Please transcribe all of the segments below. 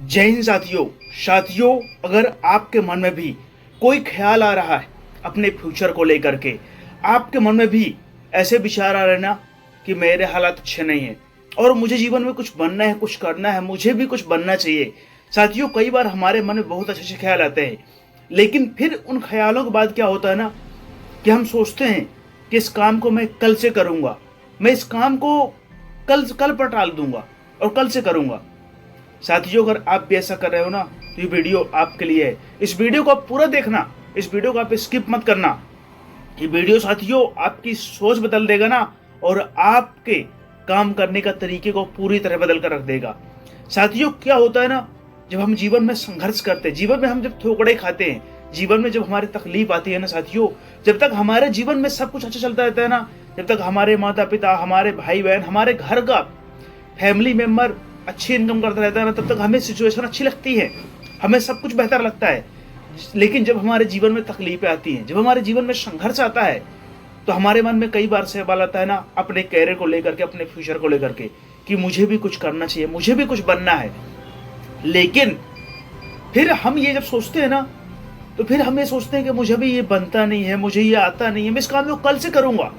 जय हिंद साथियों। अगर आपके मन में भी कोई ख्याल आ रहा है अपने फ्यूचर को लेकर के, आपके मन में भी ऐसे विचार आ रहे हैं ना कि मेरे हालात अच्छे नहीं हैं और मुझे जीवन में कुछ बनना है, कुछ करना है, मुझे भी कुछ बनना चाहिए। साथियों, कई बार हमारे मन में बहुत अच्छे अच्छे ख्याल आते हैं, लेकिन फिर उन ख्यालों के बाद क्या होता है ना कि हम सोचते हैं कि इस काम को मैं कल से करूँगा, मैं इस काम को कल पर टाल दूंगा और कल से करूँगा। साथियों, अगर आप भी ऐसा कर रहे हो ना तो ये वीडियो आपके लिए है। इस वीडियो को आप पूरा देखना, इस वीडियो को आप स्किप मत करना। ये वीडियो साथियों आपकी सोच बदल देगा ना और आपके काम करने का तरीके को पूरी तरह बदल कर रख देगा। साथियों, क्या होता है ना, जब हम जीवन में संघर्ष करते हैं, जीवन में हम जब ठोकरे खाते हैं, जीवन में जब हमारी तकलीफ आती है ना साथियों, जब तक हमारे जीवन में सब कुछ अच्छा चलता रहता है ना, जब तक हमारे माता पिता, हमारे भाई बहन, हमारे घर का फैमिली मेंबर अच्छी इनकम करता रहता है ना, तब तक हमें सिचुएशन अच्छी लगती है, हमें सब कुछ बेहतर लगता है। लेकिन जब हमारे जीवन में तकलीफें आती हैं, जब हमारे जीवन में संघर्ष आता है, तो हमारे मन में कई बार सवाल आता है ना अपने कैरियर को लेकर के, अपने फ्यूचर को लेकर के, कि मुझे भी कुछ करना चाहिए, मुझे भी कुछ बनना है। लेकिन फिर हम ये जब सोचते हैं ना, तो फिर हम ये सोचते हैं कि मुझे भी ये बनता नहीं है, मुझे ये आता नहीं है, मैं इस काम को कल से करूंगा।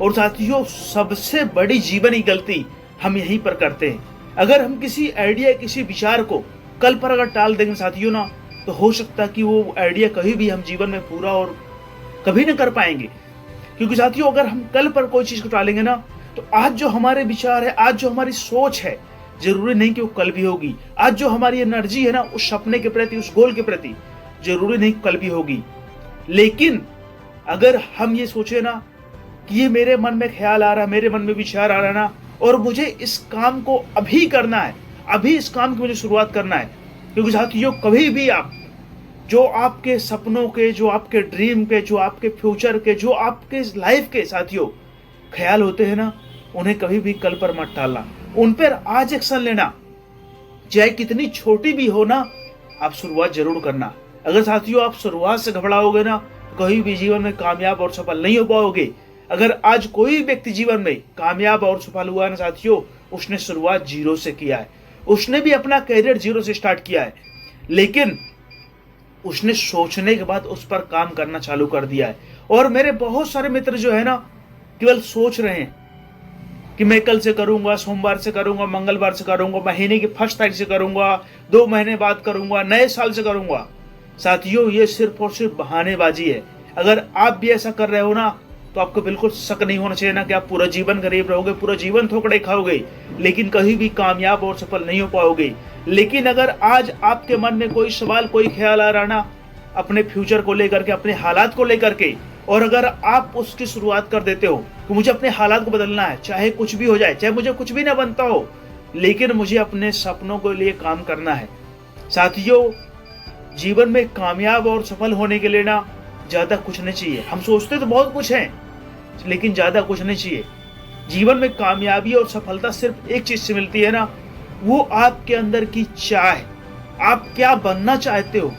और साथियों, सबसे बड़ी जीवनी गलती हम यहीं पर करते हैं। अगर हम किसी आइडिया, किसी विचार को कल पर अगर टाल देंगे साथियों ना, तो हो सकता है कि वो आइडिया कभी भी हम जीवन में पूरा और कभी न कर पाएंगे। क्योंकि साथियों, अगर हम कल पर कोई चीज को टालेंगे ना, तो आज जो हमारे विचार है, आज जो हमारी सोच है, जरूरी नहीं कि वो कल भी होगी। आज जो हमारी एनर्जी है ना उस सपने के प्रति, उस गोल के प्रति, जरूरी नहीं कल भी होगी। लेकिन अगर हम ये सोचे ना कि ये मेरे मन में ख्याल आ रहा है, मेरे मन में विचार आ रहा है ना, और मुझे इस काम को अभी करना है, अभी इस काम की मुझे शुरुआत करना है। क्योंकि साथियों, कभी भी आप जो आपके सपनों के, जो आपके ड्रीम के, जो आपके फ्यूचर के, जो आपके लाइफ के साथियों ख्याल होते हैं ना, उन्हें कभी भी कल पर मत टालना, उन पर आज एक्शन लेना। चाहे कितनी छोटी भी हो ना, आप शुरुआत जरूर करना। अगर साथियों आप शुरुआत से घबराओगे ना, तो कभी भी जीवन में कामयाब और सफल नहीं हो पाओगे। अगर आज कोई व्यक्ति जीवन में कामयाब और सफल हुआ है ना साथियों, उसने शुरुआत जीरो से किया है, उसने भी अपना कैरियर जीरो से स्टार्ट किया है, लेकिन उसने सोचने के बाद उस पर काम करना चालू कर दिया है। और मेरे बहुत सारे मित्र जो है ना, केवल सोच रहे हैं कि मैं कल से करूंगा, सोमवार से करूंगा, मंगलवार से करूंगा, महीने की फर्स्ट तारीख से करूंगा, 2 महीने बाद करूंगा, नए साल से करूंगा। साथियों, ये सिर्फ और सिर्फ बहानेबाजी है। अगर आप भी ऐसा कर रहे हो ना, तो आपको बिल्कुल शक नहीं होना चाहिए ना कि आप पूरा जीवन गरीब रहोगे, पूरा जीवन ठोकरे खाओगे, लेकिन कहीं भी कामयाब और सफल नहीं हो पाओगे। लेकिन अगर आज आपके मन में कोई सवाल, कोई ख्याल आ रहा ना अपने फ्यूचर को लेकर के, अपने हालात को लेकर के, और अगर आप उसकी शुरुआत कर देते हो कि मुझे अपने हालात को बदलना है, चाहे कुछ भी हो जाए, चाहे मुझे कुछ भी ना बनता हो, लेकिन मुझे अपने सपनों के लिए काम करना है। साथियों, जीवन में कामयाब और सफल होने के लिए ना ज्यादा कुछ नहीं चाहिए। हम सोचते तो बहुत कुछ है, लेकिन ज्यादा कुछ नहीं चाहिए। जीवन में कामयाबी और सफलता सिर्फ एक चीज से मिलती है ना, वो आपके अंदर की चाह। आप क्या बनना चाहते हो।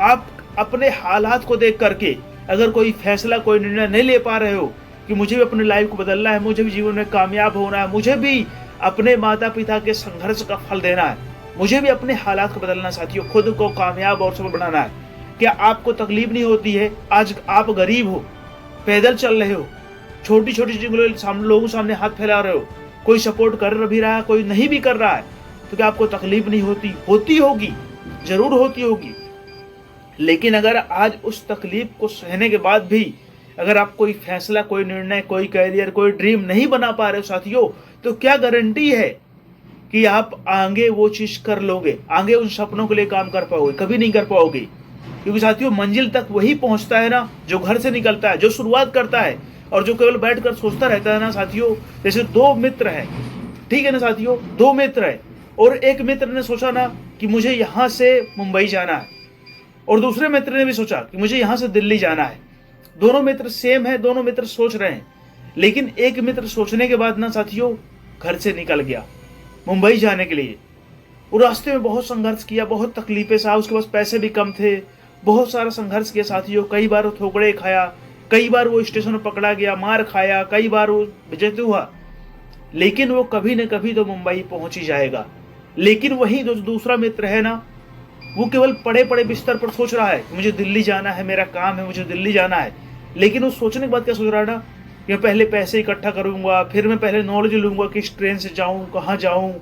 आप अपने हालात को देख करके अगर कोई फैसला, कोई निर्णय नहीं ले पा रहे हो कि मुझे भी अपनी लाइफ को बदलना है, मुझे भी जीवन में कामयाब होना है, मुझे भी अपने माता पिता के संघर्ष का फल देना है, मुझे भी अपने हालात को बदलना है साथियों, खुद को कामयाब और सफल बनाना है। क्या आपको तकलीफ नहीं होती है? आज आप गरीब हो, पैदल चल रहे हो, छोटी छोटी चीजों लोगों सामने हाथ फैला रहे हो, कोई सपोर्ट कर भी रहा है, कोई नहीं भी कर रहा है, तो क्या आपको तकलीफ नहीं होती? होती होगी, जरूर होती होगी। लेकिन अगर आज उस तकलीफ को सहने के बाद भी अगर आप कोई फैसला, कोई निर्णय, कोई कैरियर, कोई ड्रीम नहीं बना पा रहे हो साथियों, तो क्या गारंटी है कि आप आगे वो चीज कर लोगे, आगे उन सपनों के लिए काम कर पाओगे? कभी नहीं कर पाओगे। क्योंकि साथियों, मंजिल तक वही पहुंचता है ना जो घर से निकलता है, जो शुरुआत करता है, और जो केवल बैठकर सोचता रहता है ना साथियों। जैसे 2 मित्र है, ठीक है ना साथियों, 2 मित्र है, और एक मित्र ने सोचा ना कि मुझे यहां से मुंबई जाना है, और दूसरे मित्र ने भी सोचा कि मुझे यहां से दिल्ली जाना है। दोनों मित्र सेम है, दोनों मित्र सोच रहे हैं, लेकिन एक मित्र सोचने के बाद ना साथियों घर से निकल गया मुंबई जाने के लिए। वो रास्ते में बहुत संघर्ष किया, बहुत तकलीफें सहा, उसके पास पैसे भी कम थे, बहुत सारा संघर्ष किया साथियों। कई बार वो ठोकरे खाया, कई बार वो स्टेशन में पकड़ा गया, मार खाया, कई बार वो विजेता हुआ, लेकिन वो कभी न कभी तो मुंबई पहुंच ही जाएगा। लेकिन वही जो दूसरा मित्र है ना, वो केवल पड़े पड़े बिस्तर पर सोच रहा है कि मुझे दिल्ली जाना है, मेरा काम है, मुझे दिल्ली जाना है। लेकिन वो सोचने के बाद क्या सोच रहा है ना, कि मैं पहले पैसे इकट्ठा करूंगा, फिर मैं पहले नॉलेज लूंगा कि किस ट्रेन से जाऊं, कहाँ जाऊं,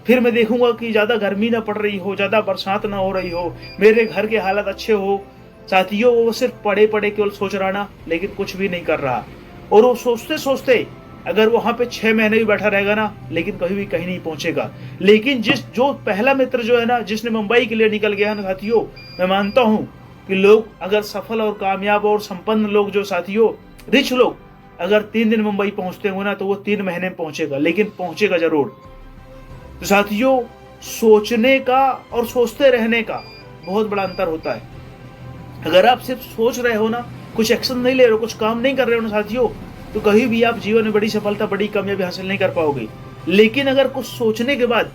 फिर मैं देखूंगा कि ज़्यादा गर्मी ना पड़ रही हो, ज़्यादा बरसात ना हो रही हो, मेरे घर के हालात अच्छे हो। साथियों, वो सिर्फ पड़े पड़े केवल सोच रहा ना, लेकिन कुछ भी नहीं कर रहा। और वो सोचते सोचते अगर वहां पे 6 महीने भी बैठा रहेगा ना, लेकिन कभी भी कहीं नहीं पहुंचेगा। लेकिन जो पहला मित्र जो है ना, जिसने मुंबई के लिए निकल गया है ना साथियों, मैं मानता हूं कि लोग अगर सफल और कामयाब और संपन्न लोग जो साथियों, रिच लोग अगर 3 दिन मुंबई पहुंचते हो ना, तो वो 3 महीने में पहुंचेगा, लेकिन पहुंचेगा जरूर। तो साथियों, सोचने का और सोचते रहने का बहुत बड़ा अंतर होता है। अगर आप सिर्फ सोच रहे हो ना, कुछ एक्शन नहीं ले रहे हो, कुछ काम नहीं कर रहे हो ना साथियों, तो कभी भी आप जीवन में बड़ी सफलता, बड़ी कामयाबी हासिल नहीं कर पाओगे। लेकिन अगर कुछ सोचने के बाद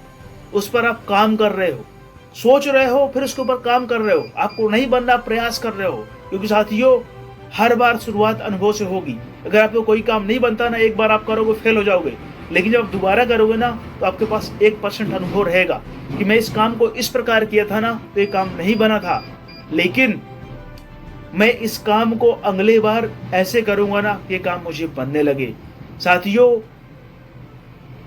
उस पर आप काम कर रहे हो, सोच रहे हो, फिर उसके ऊपर काम कर रहे हो, आपको नहीं बनना, प्रयास कर रहे हो, क्योंकि साथियों हर बार शुरुआत अनुभव से होगी। अगर आपको कोई काम नहीं बनता ना, एक बार आप करोगे फेल हो जाओगे, लेकिन जब आप दोबारा करोगे ना, तो आपके पास 1% अनुभव रहेगा कि मैं इस काम को इस प्रकार किया था ना, तो ये काम नहीं बना था, लेकिन मैं इस काम को अगले बार ऐसे करूंगा ना, ये काम मुझे बनने लगे। साथियों,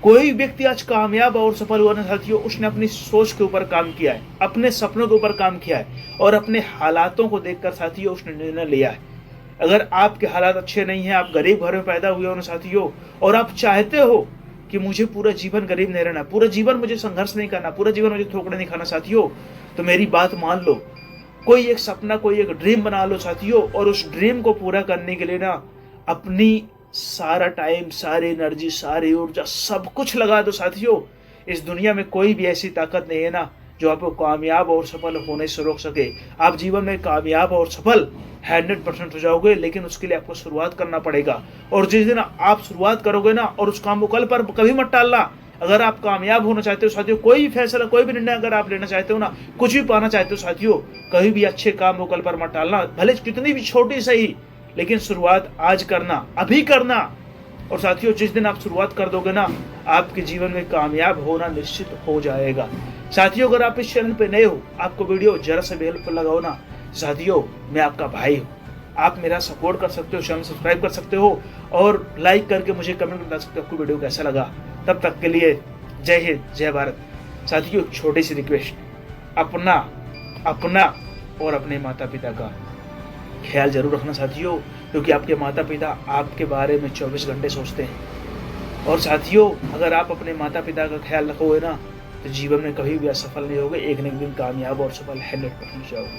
कोई व्यक्ति आज कामयाब और सफल हुआ ना साथियों, उसने अपनी सोच के ऊपर काम किया है, अपने सपनों के ऊपर काम किया है, और अपने हालातों को देखकर साथियों उसने निर्णय लिया है। अगर आपके हालात अच्छे नहीं हैं, आप गरीब घर में पैदा हुए हो ना साथियों, और आप चाहते हो कि मुझे पूरा जीवन गरीब नहीं रहना, पूरा जीवन मुझे संघर्ष नहीं करना, पूरा जीवन मुझे ठोकरे नहीं खाना साथियों, तो मेरी बात मान लो। कोई एक सपना, कोई एक ड्रीम बना लो साथियों, और उस ड्रीम को पूरा करने के लिए ना अपनी सारा टाइम, सारी एनर्जी, सारी ऊर्जा, सब कुछ लगा दो साथियों। इस दुनिया में कोई भी ऐसी ताकत नहीं है ना जो आपको कामयाब और सफल होने से रोक सके। आप जीवन में कामयाब और सफल 100% हो जाओगे, लेकिन उसके लिए आपको शुरुआत करना पड़ेगा। और जिस दिन आप शुरुआत करोगे ना, और उस काम को कल पर कभी मत टालना। अगर आप कामयाब होना चाहते हो साथियों, कोई भी फैसला, कोई भी निर्णय अगर आप लेना चाहते हो ना, कुछ भी पाना चाहते हो साथियों, कभी भी अच्छे काम को कल पर मत टालना, भले कितनी भी छोटी सही, लेकिन शुरुआत आज करना, अभी करना। और साथियों, जिस दिन आप शुरुआत कर दोगे ना, आपके जीवन में कामयाब होना निश्चित हो जाएगा। साथियों, अगर आप इस चैनल पे नए हो, आपको वीडियो जरा से भी हेल्पफुल लगा हो ना, साथियों मैं आपका भाई हूँ, आप मेरा सपोर्ट कर सकते हो, चैनल सब्सक्राइब कर सकते हो, और लाइक करके मुझे कमेंट बता सकते हो आपको वीडियो कैसा लगा। तब तक के लिए जय हिंद, जय भारत। साथियों, छोटी सी रिक्वेस्ट, अपना और अपने माता पिता का ख्याल जरूर रखना साथियों, क्योंकि आपके माता पिता आपके बारे में 24 घंटे सोचते हैं। और साथियों, अगर आप अपने माता पिता का ख्याल रखोगे ना, तो जीवन में कभी भी असफल नहीं होगे, एक न एक दिन कामयाब और सफल 100% जाओगे।